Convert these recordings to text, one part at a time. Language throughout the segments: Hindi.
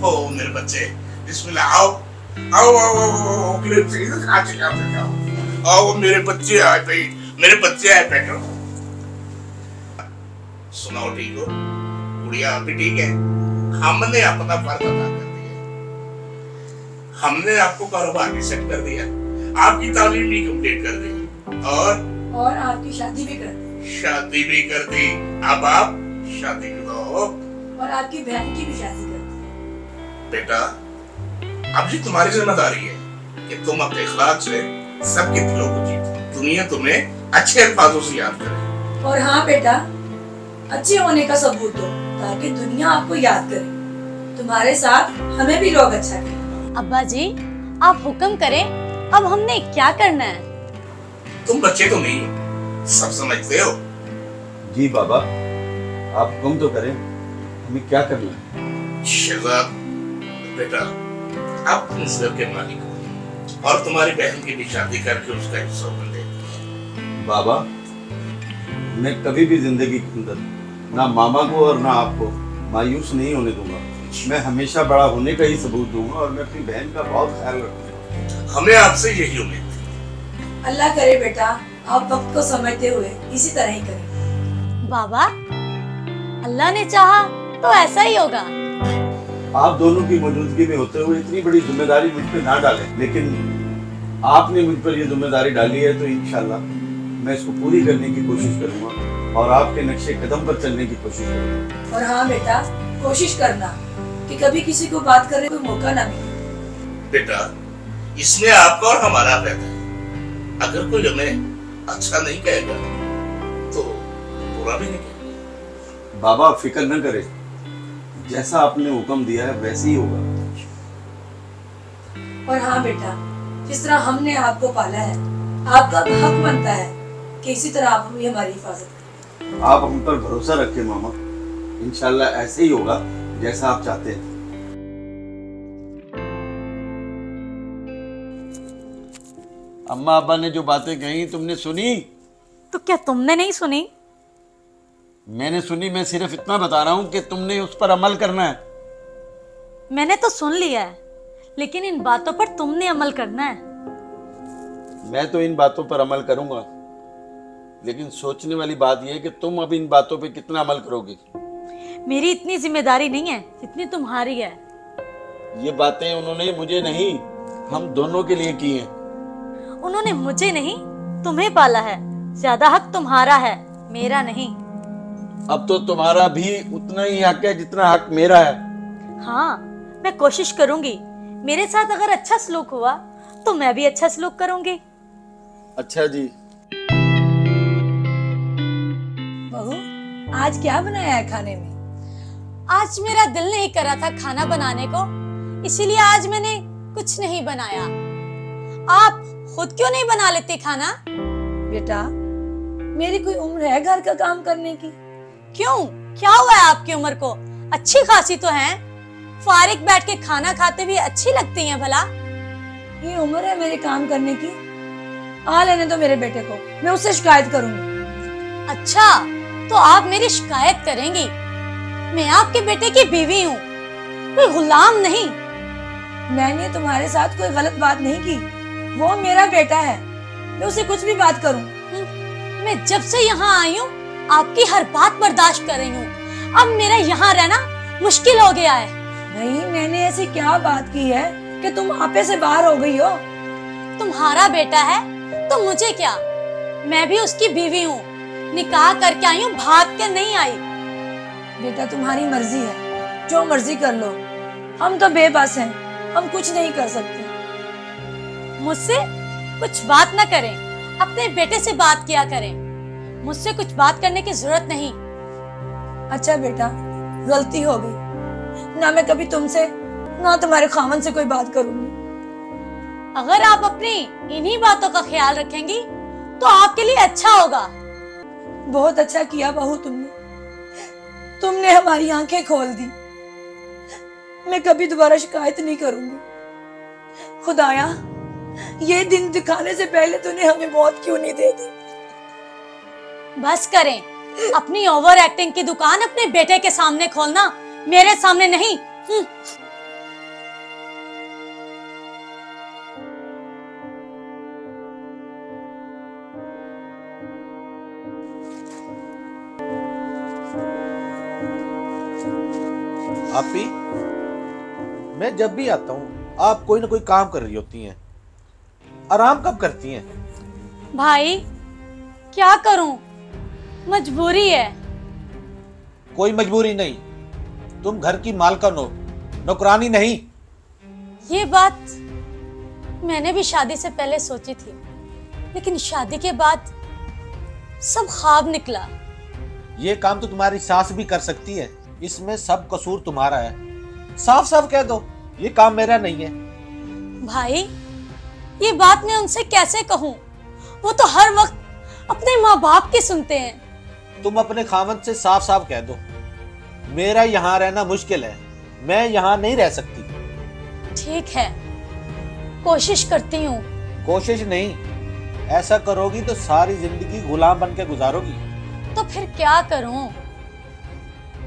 ओ मेरे बच्चे, बिस्मिल्लाह, आओ आओ आओ आओ, आओ मेरे बच्चे आए भाई, मेरे बच्चे आए, बैठो। सुनाओ, ठीक हो? गुड़िया भी ठीक है? हमने अपना फर्ज अदा कर दिया, हमने आपको कारोबार भी सेट कर दिया, आपकी तालीम भी कंप्लीट कर दी और आपकी शादी भी कर दी। शादी भी कर दी। अब आप शादी करो और आपकी बहन की भी शादी कर दी। बेटा, अब ये तुम्हारी जिम्मेदारी है कि तुम अपने इखलाक से सबके दिलों को जीतो, दुनिया तुम्हें अच्छे अल्फाजों से याद करे। और हाँ बेटा, अच्छे होने का सबूत दो ताकि दुनिया आपको याद करे, तुम्हारे साथ हमें भी लोग अच्छा करें। अब्बा जी, आप हुक्म करें, अब हमने क्या करना है? तुम बच्चे तो नहीं, सब समझते हो। जी बाबा, आप हुक्म तो करें, हमें क्या करना है? शहजाद बेटा, आप इस घर के मालिक हो और तुम्हारी बहन की भी शादी करके उसका हिस्सा बन। बाबा, मैं कभी भी जिंदगी के अंदर ना मामा को और ना आपको मायूस नहीं होने दूंगा। मैं हमेशा बड़ा होने का ही सबूत दूंगा और मैं अपनी बहन का बहुत ख्याल रखूंगा। हमें आपसे यही उम्मीद थी। अल्लाह करे बेटा, आप वक्त को समझते हुए इसी तरह ही करें। बाबा, अल्लाह ने चाहा तो ऐसा ही होगा। आप दोनों की मौजूदगी में होते हुए इतनी बड़ी जिम्मेदारी मुझ पे ना डालें, लेकिन आपने मुझ पर ये जिम्मेदारी डाली है तो इंशाल्लाह मैं इसको पूरी करने की कोशिश करूंगा और आपके नक्शे कदम पर चलने की कोशिश करूंगा। और हाँ बेटा, कोशिश करना कि कभी किसी को बात करने का मौका ना मिले। बेटा, इसमें आपका और हमारा फायदा है। अगर कोई हमें अच्छा नहीं कहेगा तो बुरा भी नहीं कहेगा। बाबा, फिक्र न करें, जैसा आपने हुक्म दिया है वैसे ही होगा। और हाँ बेटा, जिस तरह हमने आपको पाला है, आपका हक बनता है कि इसी तरह आप भी हमारी हिफाजत करें। आप हम पर भरोसा रखें मामा, इंशाल्लाह ऐसे ही होगा जैसा आप चाहते हैं। अम्मा अब्बा ने जो बातें कही तुमने सुनी? तो क्या तुमने नहीं सुनी? मैंने सुनी, मैं सिर्फ इतना बता रहा हूं कि तुमने उस पर अमल करना है। मैंने तो सुन लिया है, लेकिन इन बातों पर तुमने अमल करना है। मैं तो इन बातों पर अमल करूंगा, लेकिन सोचने वाली बात यह है कि तुम अब इन बातों पे कितना अमल करोगे। मेरी इतनी जिम्मेदारी नहीं है जितनी तुम्हारी है। ये बातें उन्होंने मुझे नहीं, हम दोनों के लिए की हैं। उन्होंने मुझे नहीं, तुम्हें पाला है। ज्यादा हक तुम्हारा है, मेरा नहीं। अब तो तुम्हारा भी उतना ही हक है जितना हक मेरा है। हाँ, मैं कोशिश करूंगी। मेरे साथ अगर अच्छा सलूक हुआ तो मैं भी अच्छा सलूक करूंगी। अच्छा जी। बहू, आज क्या बनाया है खाने में? आज मेरा दिल नहीं कर रहा था खाना बनाने को, इसीलिए आज मैंने कुछ नहीं बनाया। आप खुद क्यों नहीं बना लेते खाना? बेटा, मेरी कोई उम्र है घर का काम करने की? क्यों, क्या हुआ है आपकी उम्र को? अच्छी खासी तो है, फारिग बैठ के खाना खाते भी अच्छी लगती हैं भला। ये उम्र है मेरे काम करने की? आ लेने दो मेरे बेटे को, मैं उससे शिकायत करूंगी। अच्छा, तो आप मेरी शिकायत करेंगी? मैं आपके बेटे की बीवी हूँ, कोई गुलाम नहीं। मैंने तुम्हारे साथ कोई गलत बात नहीं की, वो मेरा बेटा है, मैं उसे कुछ भी बात करूं। मैं जब से यहाँ आई हूँ आपकी हर बात बर्दाश्त कर रही हूँ, अब मेरा यहाँ रहना मुश्किल हो गया है। नहीं, मैंने ऐसी क्या बात की है कि तुम आपे से बाहर हो गई हो? तुम्हारा बेटा है तो मुझे क्या, मैं भी उसकी बीवी हूँ, निकाह करके आई हूँ, भाग के नहीं आई। बेटा, तुम्हारी मर्जी है, जो मर्जी कर लो, हम तो बेबस हैं, हम कुछ नहीं कर सकते। मुझसे कुछ बात न करें, अपने बेटे से बात किया करें, मुझसे कुछ बात करने की जरूरत नहीं। अच्छा बेटा, गलती हो गई, ना मैं कभी तुमसे ना तुम्हारे खामन से कोई बात करूंगी। अगर आप अपनी इन्हीं बातों का ख्याल रखेंगी तो आपके लिए अच्छा होगा। बहुत अच्छा किया बहू तुमने हमारी आंखें खोल दी। मैं कभी दोबारा शिकायत नहीं करूंगी। खुदाया, ये दिन दिखाने से पहले तूने हमें मौत क्यों नहीं दे दी? बस करें, अपनी ओवर एक्टिंग की दुकान अपने बेटे के सामने खोलना, मेरे सामने नहीं। आपी, मैं जब भी आता हूँ आप कोई ना कोई काम कर रही होती हैं। आराम कब करती हैं? भाई क्या करूं, मजबूरी है। कोई मजबूरी नहीं, तुम घर की मालकिन हो, नौकरानी नहीं। ये बात मैंने भी शादी से पहले सोची थी, लेकिन शादी के बाद सब ख्वाब निकला। ये काम तो तुम्हारी सास भी कर सकती है, इसमें सब कसूर तुम्हारा है। साफ साफ कह दो ये काम मेरा नहीं है। भाई ये बात मैं उनसे कैसे कहूँ, वो तो हर वक्त अपने माँ बाप की सुनते हैं। तुम अपने खामद से साफ साफ कह दो मेरा यहाँ रहना मुश्किल है, मैं यहाँ नहीं रह सकती। ठीक है, कोशिश करती हूँ। कोशिश नहीं, ऐसा करोगी तो सारी जिंदगी गुलाम बन के गुजारोगी। तो फिर क्या करूँ?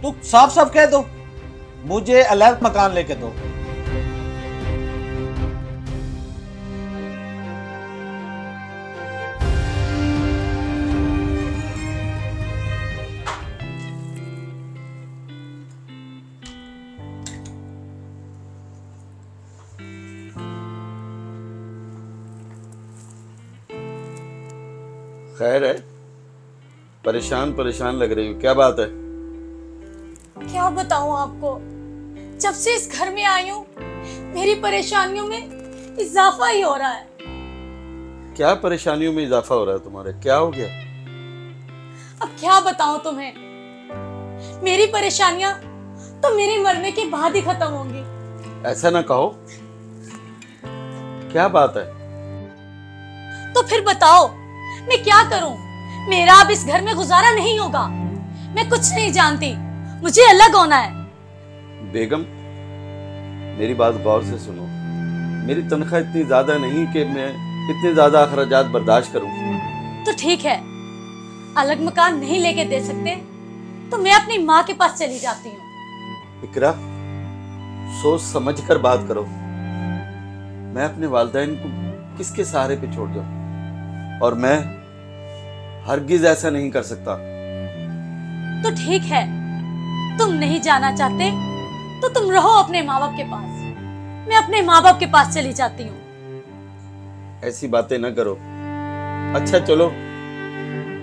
तो साफ साफ कह दो मुझे अलग मकान लेके दो। खैर है, परेशान परेशान लग रही हो, क्या बात है? क्या बताऊं आपको, जब से इस घर में आई हूँ मेरी परेशानियों में इजाफा ही हो रहा है। क्या परेशानियों में इजाफा हो रहा है तुम्हारे? क्या हो गया? अब क्या बताऊं तुम्हें, मेरी परेशानियां तो मेरे मरने के बाद ही खत्म होंगी। ऐसा ना कहो, क्या बात है? तो फिर बताओ मैं क्या करूं? मेरा अब इस घर में गुजारा नहीं होगा। मैं कुछ नहीं जानती, मुझे अलग होना है। बेगम, मेरी बात गौर से सुनो। मेरी तनख्वाह इतनी ज्यादा नहीं कि मैं इतने ज्यादा अखराजात बर्दाश्त करूं। तो ठीक है, अलग मकान नहीं लेके दे सकते तो मैं अपनी माँ के पास चली जाती हूँ। इकरा, सोच समझ कर बात करो। मैं अपने वालिदैन को किसके सहारे पे छोड़ जाऊं? और मैं हरगिज ऐसा नहीं कर सकता। तो ठीक है, तुम नहीं जाना चाहते तो तुम रहो अपने माँ बाप के पास। मैं अपने माँ बाप के पास चली जाती हूँ। ऐसी बातें न करो। अच्छा चलो,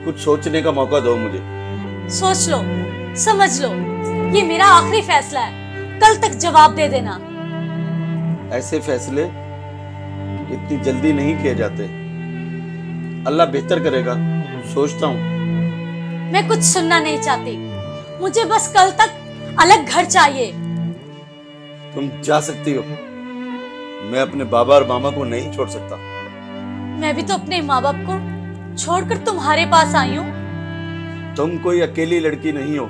कुछ सोचने का मौका दो मुझे। सोच लो, समझ लो, ये मेरा आखिरी फैसला है। कल तक जवाब दे देना। ऐसे फैसले इतनी जल्दी नहीं किए जाते। अल्लाह बेहतर करेगा, सोचता हूँ। मैं कुछ सुनना नहीं चाहती, मुझे बस कल तक अलग घर चाहिए। तुम जा सकती हो, मैं अपने बाबा और मामा को नहीं छोड़ सकता। मैं भी तो अपने माँ बाप को छोड़कर तुम्हारे पास आई हूँ। तुम कोई अकेली लड़की नहीं हो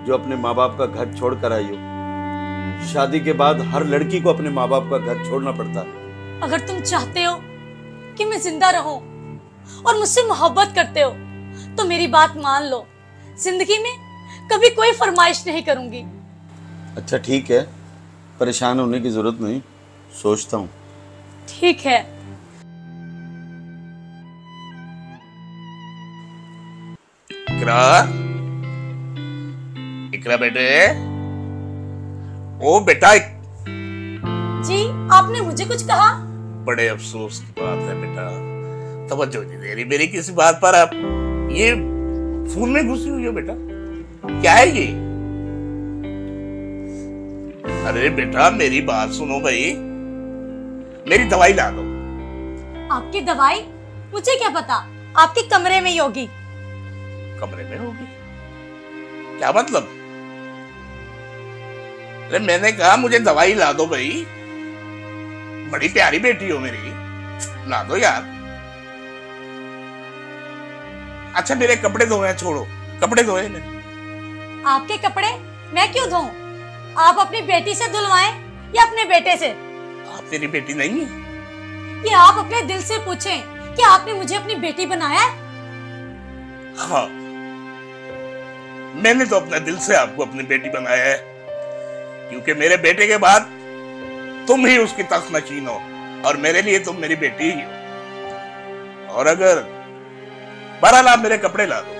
जो अपने माँ बाप का घर छोड़ कर आई हो। शादी के बाद हर लड़की को अपने माँ बाप का घर छोड़ना पड़ता है। अगर तुम चाहते हो कि मैं जिंदा रहूं और मुझसे मोहब्बत करते हो तो मेरी बात मान लो, जिंदगी में कभी कोई फरमाइश नहीं करूंगी। अच्छा ठीक है, परेशान होने की जरूरत नहीं, सोचता हूँ। ठीक है। इकरा, इकरा बेटे, ओ बेटा। जी, आपने मुझे कुछ कहा? बड़े अफसोस की बात है बेटा, तवज्जो नहीं दे रही मेरी किसी बात पर। आप ये फोन में घुसी हुई हो बेटा, क्या है ये? अरे बेटा मेरी बात सुनो भाई, मेरी दवाई ला दो। आपकी दवाई? मुझे क्या पता, आपके कमरे में ही होगी। कमरे में होगी? क्या मतलब? अरे मैंने कहा मुझे दवाई ला दो भाई, बड़ी प्यारी बेटी हो मेरी, ला दो यार। अच्छा मेरे कपड़े धोए, छोड़ो कपड़े धोए मैंने। आपके कपड़े मैं क्यों धोऊं? आप अपनी बेटी से धुलवाएं या अपने बेटे से? आप तेरी बेटी नहीं है? ये आप अपने दिल से पूछें कि आपने मुझे अपनी बेटी बनाया है? हाँ, मैंने तो अपने दिल से आपको अपनी बेटी बनाया है, क्योंकि मेरे बेटे के बाद तुम ही उसकी तख्त नशीन हो और मेरे लिए तुम मेरी बेटी ही हो। और अगर 12 लाख मेरे कपड़े ला दो,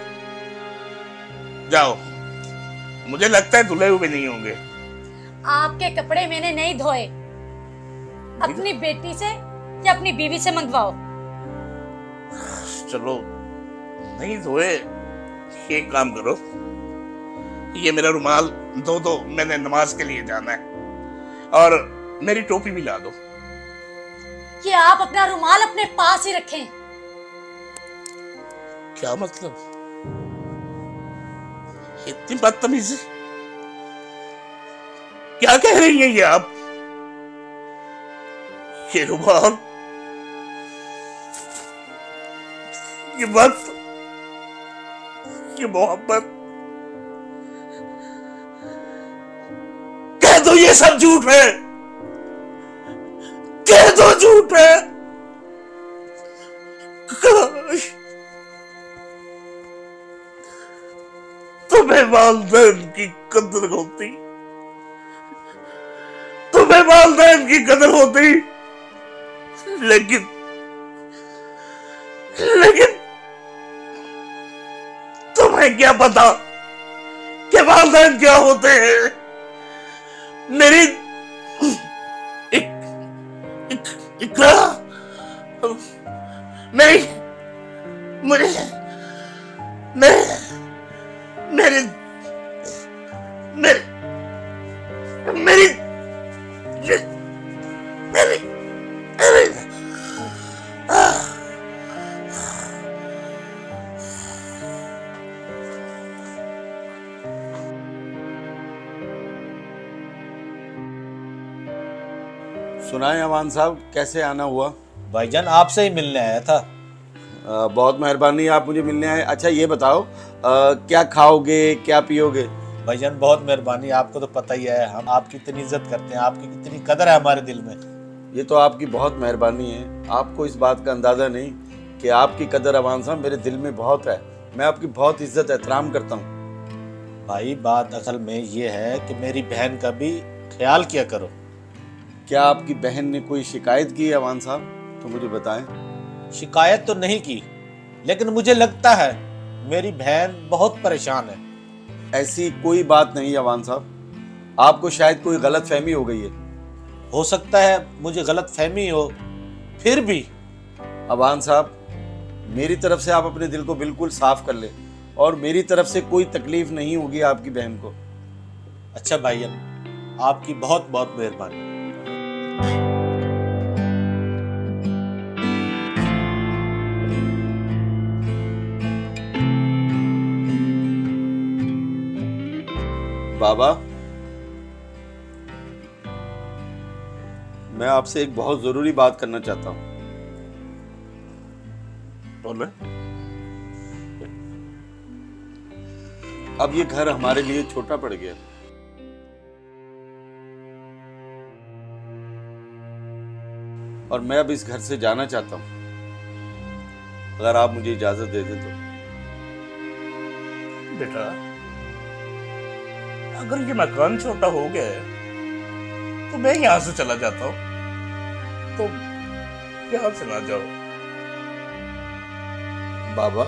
जाओ, मुझे लगता है धुले हुए नहीं होंगे। आपके कपड़े मैंने नहीं धोए, अपनी बेटी से या अपनी बीवी से मंगवाओ। चलो नहीं धोए, एक काम करो, ये मेरा रुमाल धो दो, मैंने नमाज के लिए जाना है, और मेरी टोपी भी ला दो। कि आप अपना रुमाल अपने पास ही रखें। क्या मतलब? इतनी बदतमीजी क्या कह रही हैं ये आप? ये रुमाल, ये वक्त, ये मोहब्बत, कह दो ये सब झूठ है, कह दो झूठ है। काश तुम्हें वालिदैन की कदर होती, तुम्हें वालिदैन की कदर होती, लेकिन तुम्हें क्या पता कि वालिदैन क्या होते हैं। मेरी इकरा, मेरी मुझे मेरी मेरी मेरी मेरी मेरी सुनाए अमान साहब, कैसे आना हुआ? भाईजान आपसे ही मिलने आया था। बहुत मेहरबानी, आप मुझे मिलने आए। अच्छा ये बताओ, क्या खाओगे, क्या पियोगे? भाईजान बहुत मेहरबानी, आपको तो पता ही है हम आपकी इतनी इज्जत करते हैं, आपकी कितनी कदर है हमारे दिल में। ये तो आपकी बहुत मेहरबानी है, आपको इस बात का अंदाज़ा नहीं कि आपकी कदर अमान साहब मेरे दिल में बहुत है। मैं आपकी बहुत इज्जत एहतराम करता हूँ। भाई बात असल में ये है कि मेरी बहन का भी ख्याल किया करो। क्या आपकी बहन ने कोई शिकायत की है अमान साहब? तो मुझे बताएं। शिकायत तो नहीं की, लेकिन मुझे लगता है मेरी बहन बहुत परेशान है। ऐसी कोई बात नहीं अमान साहब, आपको शायद कोई गलत फहमी हो गई है। हो सकता है मुझे गलत फहमी हो, फिर भी अमान साहब मेरी तरफ से आप अपने दिल को बिल्कुल साफ कर लें, और मेरी तरफ से कोई तकलीफ नहीं होगी आपकी बहन को। अच्छा भाईजान, आपकी बहुत बहुत मेहरबानी। बाबा, मैं आपसे एक बहुत जरूरी बात करना चाहता हूं। बोले। अब ये घर हमारे लिए छोटा पड़ गया, और मैं अब इस घर से जाना चाहता हूं। अगर आप मुझे इजाजत दे दें तो। बेटा, अगर ये मकान छोटा हो गया है तो मैं यहां से चला जाता हूं, तो यहां से ना जाओ। बाबा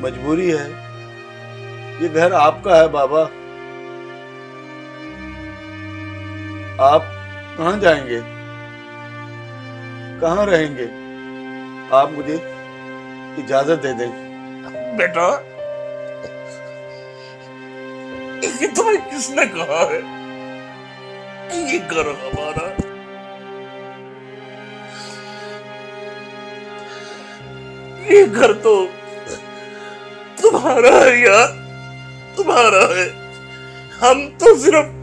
मजबूरी है, ये घर आपका है बाबा। आप कहां जाएंगे, कहां रहेंगे? आप मुझे इजाजत दे दें। बेटा, ये तुम्हें किसने कहा है कि ये घर हमारा? ये घर तो तुम्हारा है यार, तुम्हारा है। हम तो सिर्फ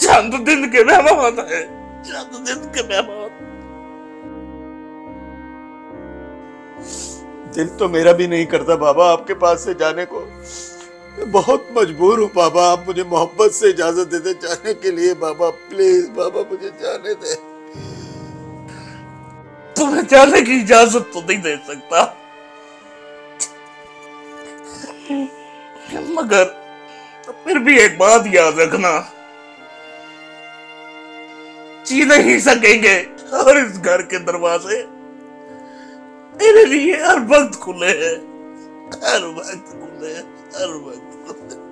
चंद दिन के मेहमान है, चंद दिन के मेहमान। दिल तो मेरा भी नहीं करता बाबा आपके पास से जाने को। मैं बहुत मजबूर हूँ बाबा, आप मुझे मोहब्बत से इजाजत दे दे जाने के लिए। बाबा प्लीज, बाबा मुझे जाने दे। तुम्हें जाने की इजाजत तो नहीं दे सकता, मगर फिर भी एक बात याद रखना, जी नहीं सकेंगे और इस घर के दरवाजे मेरे लिए हर वक्त खुले हैं, हर वक्त खुले हैं, हर वक्त खुले।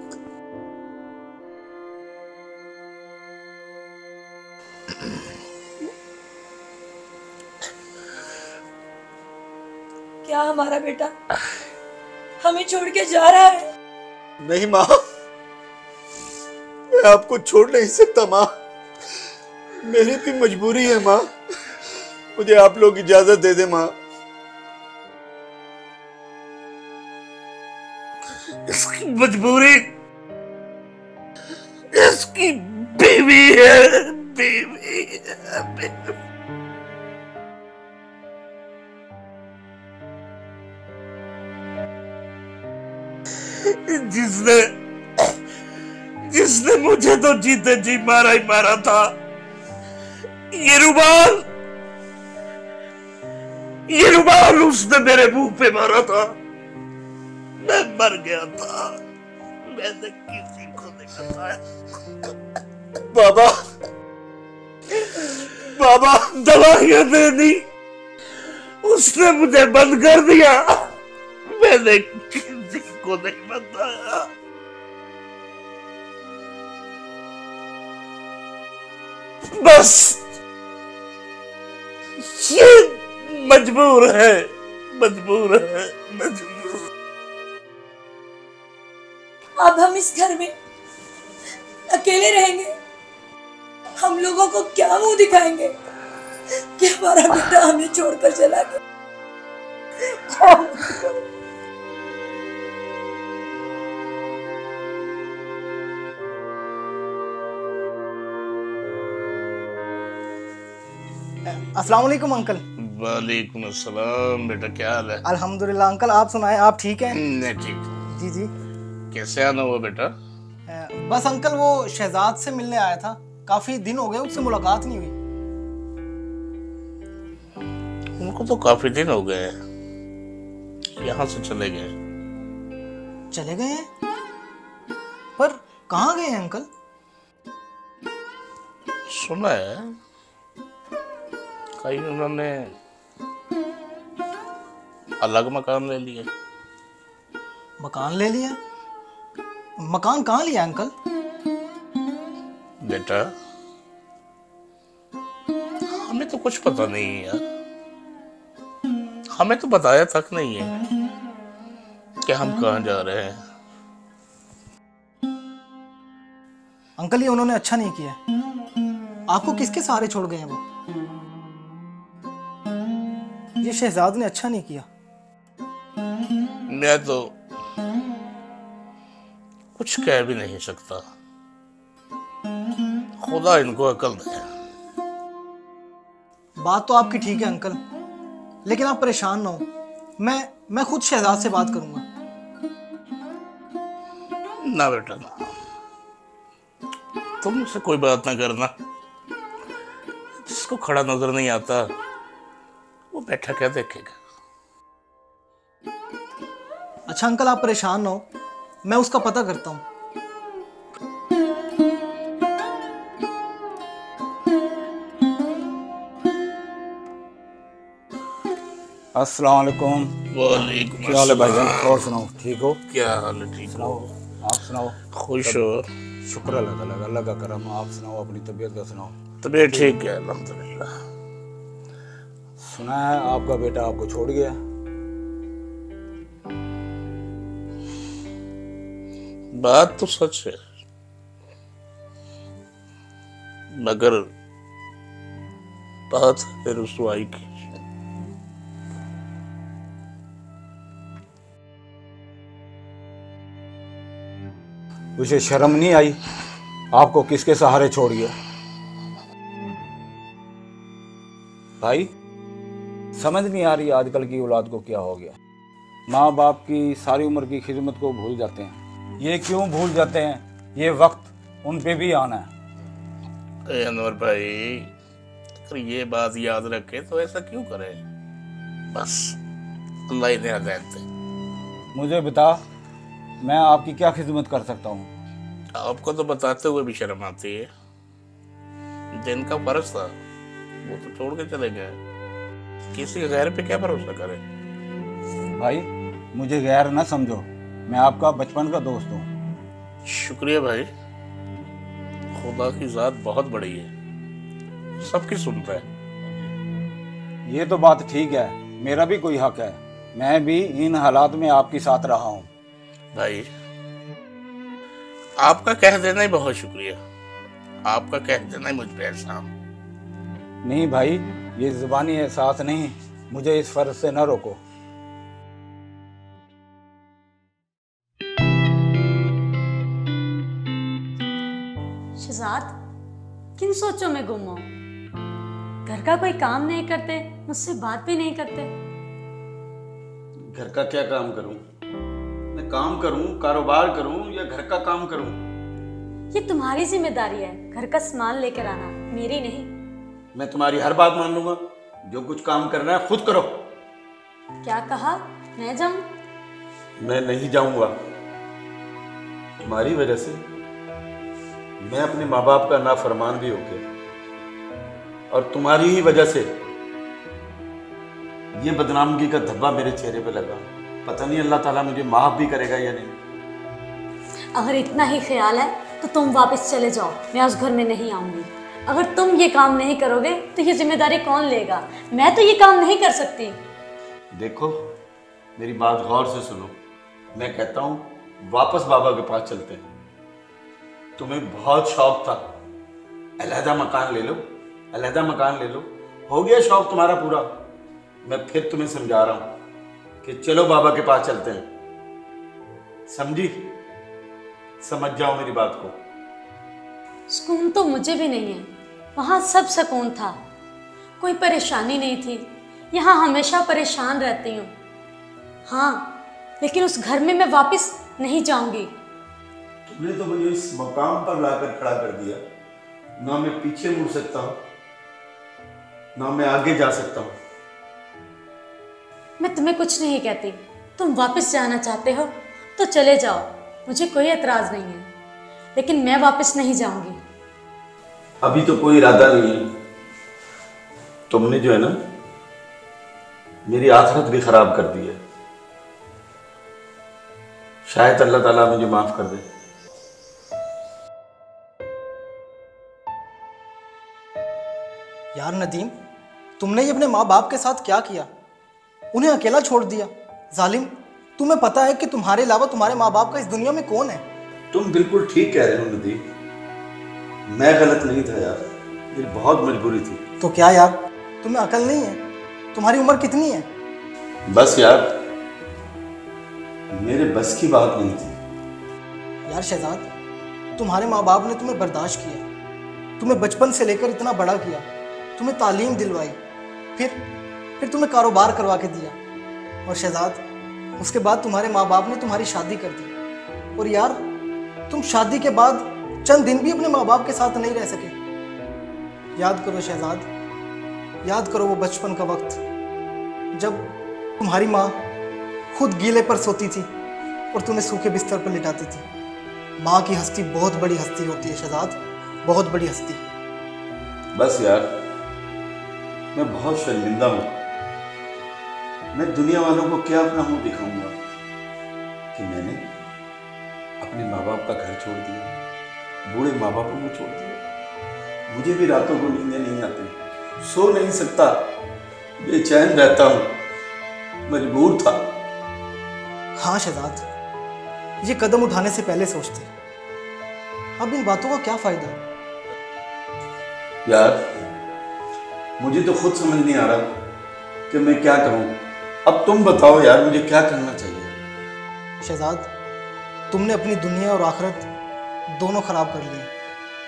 क्या हमारा बेटा हमें छोड़ के जा रहा है? नहीं माँ, मैं आपको छोड़ नहीं सकता माँ, मेरी भी मजबूरी है माँ, मुझे आप लोग इजाजत दे दे माँ। इसकी मजबूरी इसकी बीवी है, बीवी है, बीवी। जिसने जिसने मुझे तो जीते जी मारा ही मारा था, ये रुमाल उसने मेरे मुंह पे मारा था, मैं मर गया था, मैंने किसी को नहीं बताया। बाबा, बाबा, दवाइयां दे दी, उसने मुझे बंद कर दिया, मैंने किसी को नहीं बताया। बस ये मजबूर है, मजबूर है, मजबूर। अब हम इस घर में अकेले रहेंगे, हम लोगों को क्या मुंह दिखाएंगे कि हमारा बेटा हमें छोड़कर चला गया? अस्सलाम वालेकुम अंकल। वालेकुम अस्सलाम। बेटा क्या हाल है? अल्हम्दुलिल्लाह अंकल, आप सुनाएं, आप ठीक हैं? नहीं ठीक। जी जी। कैसे आना हुआ बेटा? बस अंकल वो शहजाद से मिलने आया था, काफी दिन हो गए उससे मुलाकात नहीं हुई। उनको तो काफी दिन हो गए, यहाँ से चले गए। चले गए हैं? पर कहाँ गए हैं अंकल? सुना है कहीं उन्होंने अलग मकान ले लिया। मकान ले लिया? मकान कहाँ लिया अंकल? बेटा हमें तो कुछ पता नहीं है यार, हमें तो बताया तक नहीं है कि हम कहाँ जा रहे हैं। अंकल ये उन्होंने अच्छा नहीं किया, आपको किसके सहारे छोड़ गए हैं वो? ये शहजाद ने अच्छा नहीं किया। मैं तो कुछ कह भी नहीं सकता, खुदा इनको अकल दे। बात तो आपकी ठीक है अंकल, लेकिन आप परेशान ना हो, मैं खुद शहजाद से बात करूंगा। ना बेटा ना, तुम मुझसे कोई बात ना करना, जिसको खड़ा नजर नहीं आता वो बैठा क्या देखेगा। अच्छा अंकल आप परेशान ना हो, मैं उसका पता करता हूँ। अस्सलाम वालेकुम। वालेकुम क्या हाल है भाईजान? अस्सलाम। और सुनाओ, ठीक हो? क्या हाल है? ठीक हो? आप सुनाओ। खुश हो? शुक्र अल्लाह ताला का, अल्लाह का करम। आप सुनाओ, अपनी तबीयत का सुनाओ। तबीयत ठीक है अल्हम्दुलिल्लाह। सुना है आपका बेटा आपको छोड़ गया। बात तो सच है, मगर बात है रुसवाई की। उसे शर्म नहीं आई? आपको किसके सहारे छोड़ गया? भाई समझ नहीं आ रही आजकल की औलाद को क्या हो गया। माँ बाप की सारी उम्र की खिदमत को भूल जाते हैं। ये क्यों भूल जाते हैं? ये वक्त उन पे भी आना है। अनवर भाई, अगर ये बात याद रखे तो ऐसा क्यों करे? बस अल्लाह ही ने हदायत दे। मुझे बता, मैं आपकी क्या खिदमत कर सकता हूँ? आपको तो बताते हुए भी शर्म आती है। दिन का फर्ज था, वो तो छोड़ के चले गए। किसी गैर पे क्या भरोसा करे? भाई मुझे गैर ना समझो, मैं आपका बचपन का दोस्त हूँ। शुक्रिया भाई, खुदा की जात बहुत बड़ी है, सबकी सुनता है। ये तो बात ठीक है, मेरा भी कोई हक है। मैं भी इन हालात में आपके साथ रहा हूँ। भाई आपका कह देना ही बहुत शुक्रिया, आपका कह देना ही मुझ पे एहसान। नहीं भाई, ये ज़ुबानी एहसास नहीं, मुझे इस फर्ज से न रोको। शहजाद, किन सोचों में गुम हो? घर का कोई काम नहीं करते, मुझसे बात भी नहीं करते। घर का क्या काम करूं? मैं काम करूं, कारोबार करूं या घर का काम करूं? ये तुम्हारी जिम्मेदारी है, घर का सामान लेकर आना, मेरी नहीं। मैं तुम्हारी हर बात मान लूंगा। जो कुछ काम करना है खुद करो। क्या कहा? मैं जाऊं? मैं नहीं जाऊंगा। तुम्हारी वजह से मैं अपने माँ बाप का नाफरमान भी हो गया, और तुम्हारी ही वजह से ये बदनामगी का धब्बा मेरे चेहरे पे लगा। पता नहीं अल्लाह ताला मुझे माफ भी करेगा या नहीं। अगर इतना ही ख्याल है तो तुम वापस चले जाओ, मैं उस घर में नहीं आऊंगी। अगर तुम ये काम नहीं करोगे तो ये जिम्मेदारी कौन लेगा? मैं तो ये काम नहीं कर सकती। देखो, मेरी बात गौर से सुनो। मैं कहता हूँ वापस बाबा के पास चलते हैं। तुम्हें बहुत शौक था, अलहदा मकान ले लो, अलहदा मकान ले लो। हो गया शौक तुम्हारा पूरा। मैं फिर तुम्हें समझा रहा हूं कि चलो बाबा के पास चलते हैं। समझी? समझ जाओ मेरी बात को। सुकून तो मुझे भी नहीं है, वहाँ सब सुकून था, कोई परेशानी नहीं थी। यहाँ हमेशा परेशान रहती हूँ। हाँ, लेकिन उस घर में मैं वापस नहीं जाऊंगी। तुमने तो मुझे इस मकाम पर लाकर खड़ा कर दिया। ना मैं पीछे मुड़ सकता हूँ, ना मैं आगे जा सकता हूँ। मैं तुम्हें कुछ नहीं कहती, तुम वापस जाना चाहते हो तो चले जाओ, मुझे कोई एतराज नहीं है, लेकिन मैं वापस नहीं जाऊंगी। अभी तो कोई इरादा नहीं है। तुमने जो है ना, मेरी आखिरत भी खराब कर दी है। शायद अल्लाह ताला मुझे माफ कर दे। यार नदीम, तुमने ये अपने माँ बाप के साथ क्या किया? उन्हें अकेला छोड़ दिया। जालिम, तुम्हें पता है कि तुम्हारे अलावा तुम्हारे माँ बाप का इस दुनिया में कौन है? तुम बिल्कुल ठीक कह रहे हो नदीम, मैं गलत नहीं था यार, मेरी बहुत मजबूरी थी। तो क्या यार, तुम्हें अकल नहीं है? तुम्हारी उम्र कितनी है? बस यार, मेरे बस की बात नहीं थी। यार शहजाद, तुम्हारे माँ बाप ने तुम्हें बर्दाश्त किया, तुम्हें बचपन से लेकर इतना बड़ा किया, तुम्हें तालीम दिलवाई, फिर तुम्हें कारोबार करवा के दिया, और शहजाद उसके बाद तुम्हारे माँ बाप ने तुम्हारी शादी कर दी। और यार, तुम शादी के बाद चंद दिन भी अपने माँ बाप के साथ नहीं रह सके। याद करो शहजाद, याद करो वो बचपन का वक्त जब तुम्हारी माँ खुद गीले पर सोती थी और तुम्हें सूखे बिस्तर पर लिटाती थी। माँ की हस्ती बहुत बड़ी हस्ती होती है शहजाद, बहुत बड़ी हस्ती। बस यार, मैं बहुत शर्मिंदा हूँ। मैं दुनिया वालों को क्या अपना मुंह दिखाऊंगा कि मैंने अपने माँ बाप का घर छोड़ दिया, बूढ़े माँ बापों को छोड़ दिया। मुझे भी रातों को नींदें नहीं आती, सो नहीं सकता, बेचैन रहता हूँ, मजबूर था। हाँ शहजाद, ये कदम उठाने से पहले सोचते। अब इन बातों का क्या फायदा? यार, मुझे तो खुद समझ नहीं आ रहा कि मैं क्या करूं। अब तुम बताओ यार, मुझे क्या करना चाहिए? शहजाद, तुमने अपनी दुनिया और आखिरत दोनों खराब कर लिए।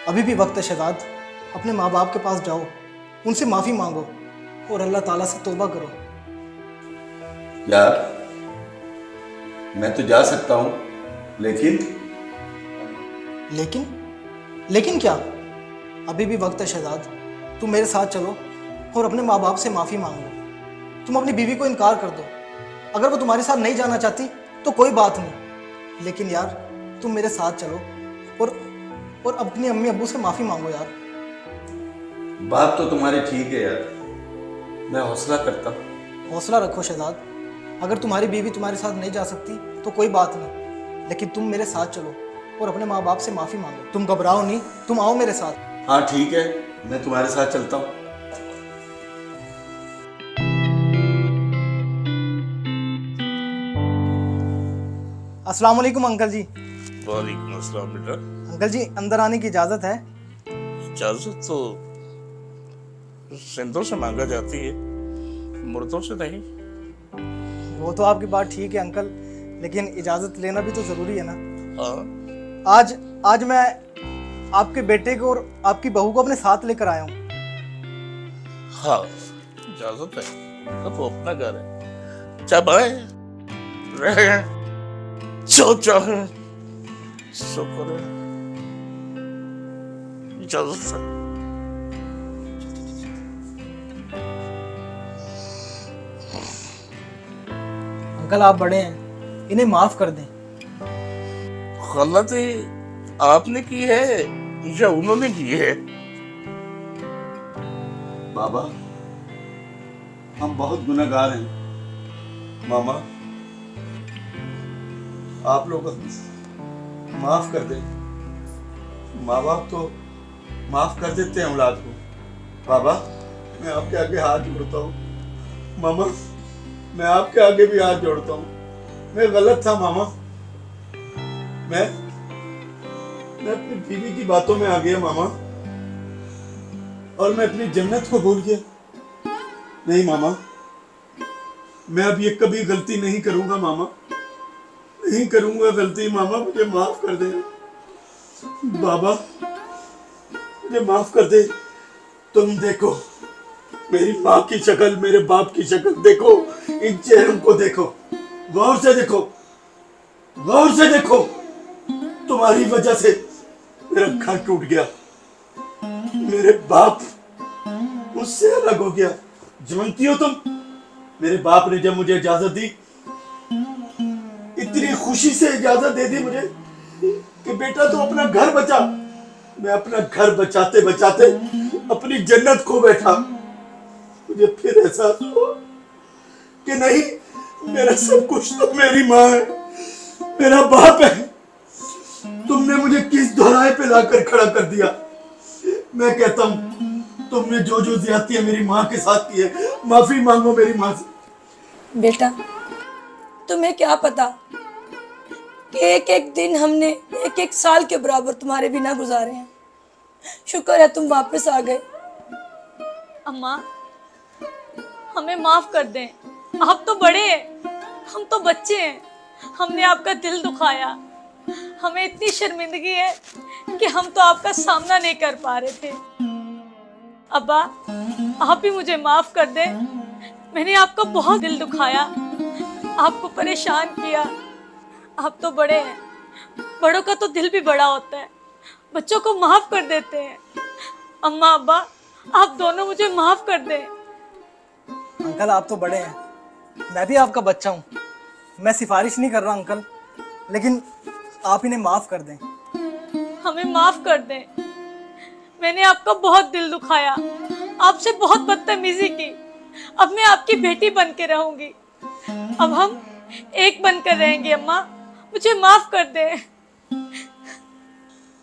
अभी भी वक्त है शहजाद, अपने माँ बाप के पास जाओ, उनसे माफ़ी मांगो और अल्लाह ताला से तौबा करो। यार, मैं तो जा सकता हूं, लेकिन लेकिन क्या? अभी भी वक्त है शहजाद, तुम मेरे साथ चलो, और अपने माँ बाप से माफ़ी मांग लो। तुम अपनी बीवी को इनकार कर दो। अगर वो तुम्हारे साथ नहीं जाना चाहती तो कोई बात नहीं, लेकिन यार तुम मेरे साथ चलो और अपनी अम्मी अब्बू से माफ़ी मांगो यार। बात तो तुम्हारी ठीक है यार, मैं हौसला करता हूँ। हौसला रखो शहजाद। अगर तुम्हारी बीवी तुम्हारे साथ नहीं जा सकती तो कोई बात नहीं, लेकिन तुम मेरे साथ चलो और अपने माँ बाप से माफ़ी मांगो। तुम घबराओ नहीं, तुम आओ मेरे साथ। हाँ ठीक है, मैं तुम्हारे साथ चलता हूँ। अस्सलाम वालेकुम अंकल जी। वालेकुम अस्सलाम बेटा। अंकल जी अंदर आने की इजाज़त है? इजाजत तो सिंधों से मांगा जाती है, मुर्दों से नहीं। वो तो आपकी बात ठीक है अंकल, लेकिन इजाज़त लेना भी तो ज़रूरी है ना। हाँ। आज मैं आपके बेटे को और आपकी बहू को अपने साथ लेकर आया हूँ। हाँ इजाजत है, तो अपना घर है, जब आए रहे जो चाहे सो करे, इजाजत है। अंकल आप बड़े हैं, इन्हें माफ कर दें। गलती आपने की है या उन्होंने की है? बाबा हम बहुत गुनहगार हैं। मामा आप लोग माफ कर दें। माँ बाप तो माफ कर देते हैं औलाद को। बाबा मैं आपके आगे हाथ जोड़ता हूँ। मामा मैं आपके आगे भी हाथ जोड़ता हूँ। मैं गलत था मामा। मैं अपनी बीवी की बातों में आ गया मामा, और मैं अपनी जन्नत को भूल गया। नहीं मामा, मैं अब ये कभी गलती नहीं करूंगा मामा, नहीं करूंगा गलती। मामा मुझे माफ कर दे। बाबा मुझे माफ कर दे। तुम देखो मेरी माँ की शक्ल, मेरे बाप की शक्ल देखो, इन चेहरों को देखो, गौर से देखो, गौर से देखो। तुम्हारी वजह से मेरा घर टूट गया, मेरे बाप मुझसे अलग हो गया। जानती हो तुम, मेरे बाप ने जब मुझे इजाजत दी, इतनी खुशी से इजाजत दे दी मुझे कि बेटा तू अपना घर बचा। मैं अपना घर बचाते बचाते अपनी जन्नत खो बैठा। मुझे फिर एहसास हुआ कि नहीं, मेरा सब कुछ तो मेरी माँ है, मेरा बाप है। तुमने मुझे किस दोहराए पे लाकर खड़ा कर दिया। मैं कहता हूँ तुमने जो जो ज्यादतियां मेरी माँ के साथ की है, माफी मांगो मेरी माँ से। बेटा तुम्हें क्या पता कि एक एक दिन हमने एक एक साल के बराबर तुम्हारे बिना गुजारे हैं। शुक्र है तुम वापस आ गए। अम्मा हमें माफ कर दें, आप तो बड़े हैं, हम तो बच्चे हैं। हमने आपका दिल दुखाया, हमें इतनी शर्मिंदगी है कि हम तो आपका सामना नहीं कर पा रहे थे। अब्बा आप भी मुझे माफ कर दें, मैंने आपका बहुत दिल दुखाया, आपको परेशान किया। आप तो बड़े हैं, बड़ों का तो दिल भी बड़ा होता है, बच्चों को माफ कर देते हैं। अम्मा अब्बा आप दोनों मुझे माफ कर दें। अंकल आप तो बड़े हैं, मैं भी आपका बच्चा हूँ। मैं सिफारिश नहीं कर रहा अंकल, लेकिन आप इन्हें माफ कर दें। हमें माफ कर दें, मैंने आपका बहुत दिल दुखाया, आपसे बहुत बदतमीजी की। अब मैं आपकी बेटी बन के रहूंगी, अब हम एक बनकर रहेंगे। अम्मा मुझे माफ कर दे।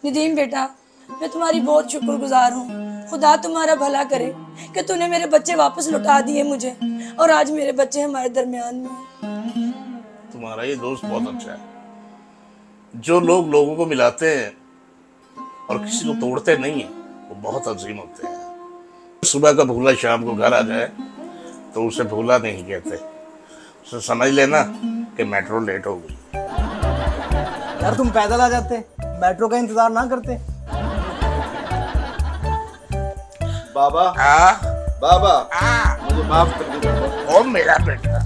निदीम बेटा मैं तुम्हारी बहुत शुक्रगुजार हूँ। खुदा तुम्हारा भला करे कि तूने मेरे बच्चे वापस लौटा दिए मुझे, और आज मेरे बच्चे हमारे दरमियान में हैं। तुम्हारा ये दोस्त बहुत अच्छा है। जो लोग लोगों को मिलाते हैं और किसी को तोड़ते नहीं है, वो बहुत अजीम होते हैं। सुबह का भूला शाम को घर आ जाए तो उसे भूला नहीं कहते, उसे समझ लेना कि मेट्रो लेट हो गई। यार तुम पैदल आ जाते, मेट्रो का इंतजार ना करते। बाबा आ, बाबा आ, मुझे माफ कर दो। ओ मेरा बेटा,